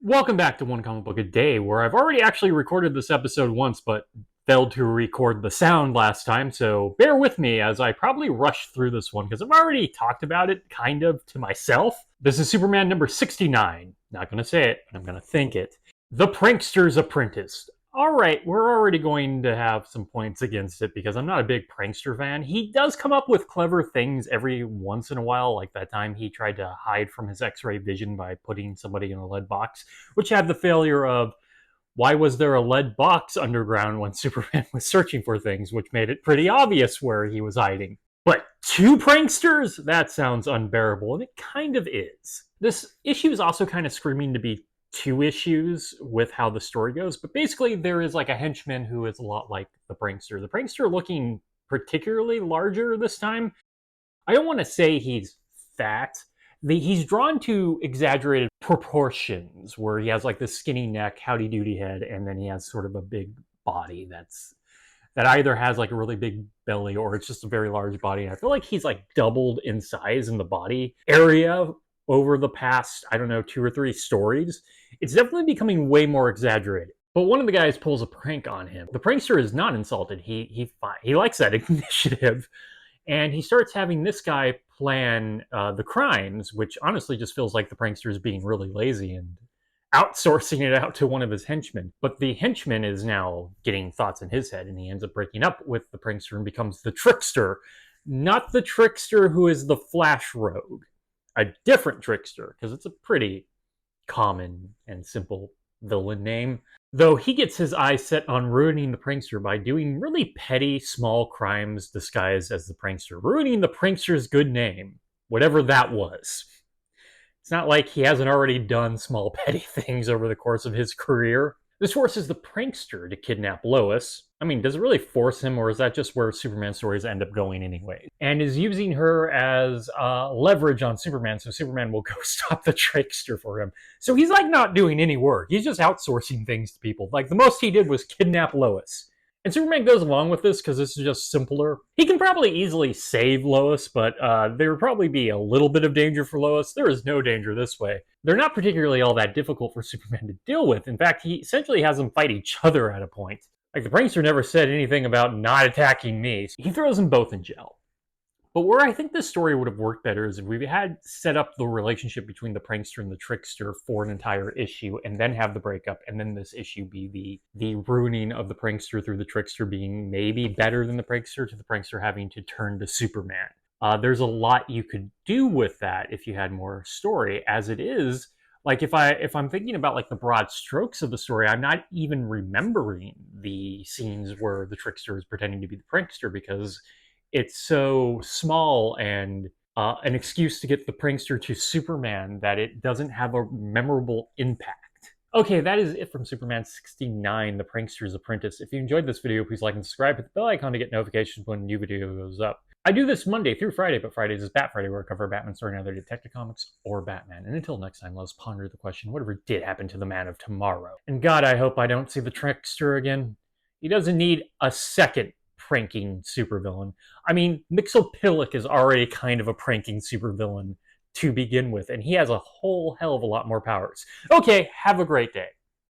Welcome back to One Comic Book a Day, where I've already actually recorded this episode once, but failed to record the sound last time, so bear with me as I probably rushed through this one, because I've already talked about it, kind of, to myself. This is Superman number 69. Not gonna say it, but I'm gonna think it. The Prankster's Apprentice. Alright, we're already going to have some points against it, because I'm not a big Prankster fan. He does come up with clever things every once in a while, like that time he tried to hide from his X-ray vision by putting somebody in a lead box, which had the failure of, why was there a lead box underground when Superman was searching for things, which made it pretty obvious where he was hiding. But two pranksters? That sounds unbearable, and it kind of is. This issue is also kind of screaming to be two issues with how the story goes, but basically there is like a henchman who is a lot like the prankster. The prankster looking particularly larger this time. I don't want to say he's fat. He's drawn to exaggerated proportions where he has like this skinny neck, howdy doody head, and then he has sort of a big body that either has like a really big belly or it's just a very large body. And I feel like he's like doubled in size in the body area over the past, I don't know, 2 or 3 stories. It's definitely becoming way more exaggerated. But one of the guys pulls a prank on him. The prankster is not insulted. He likes that initiative. And he starts having this guy plan the crimes, which honestly just feels like the prankster is being really lazy and outsourcing it out to one of his henchmen. But the henchman is now getting thoughts in his head, and he ends up breaking up with the prankster and becomes the trickster. Not the trickster who is the Flash Rogue. A different trickster, because it's a pretty common and simple villain name. Though he gets his eyes set on ruining the prankster by doing really petty, small crimes disguised as the prankster. Ruining the prankster's good name, whatever that was. It's not like he hasn't already done small petty things over the course of his career. This forces the prankster to kidnap Lois. I mean, does it really force him, or is that just where Superman stories end up going anyway? And is using her as leverage on Superman, so Superman will go stop the trickster for him. So he's like not doing any work. He's just outsourcing things to people. Like the most he did was kidnap Lois. And Superman goes along with this because this is just simpler. He can probably easily save Lois, but there would probably be a little bit of danger for Lois. There is no danger this way. They're not particularly all that difficult for Superman to deal with. In fact, he essentially has them fight each other at a point. Like, the prankster never said anything about not attacking me. So he throws them both in jail. But where I think this story would have worked better is if we had set up the relationship between the prankster and the trickster for an entire issue, and then have the breakup, and then this issue be the ruining of the prankster through the trickster being maybe better than the prankster, to the prankster having to turn to Superman. There's a lot you could do with that if you had more story. As it is, like if I'm thinking about like the broad strokes of the story, I'm not even remembering the scenes where the trickster is pretending to be the prankster because it's so small and an excuse to get the prankster to Superman that it doesn't have a memorable impact. Okay, that is it from Superman 69, The Prankster's Apprentice. If you enjoyed this video, please like and subscribe. Hit the bell icon to get notifications when a new video goes up. I do this Monday through Friday, but Fridays is Bat Friday, where I cover Batman story and other Detective Comics or Batman. And until next time, let's ponder the question, whatever did happen to the Man of Tomorrow? And God, I hope I don't see the trickster again. He doesn't need a second pranking supervillain. I mean, Mxyzptlk is already kind of a pranking supervillain to begin with, and he has a whole hell of a lot more powers. Okay, have a great day.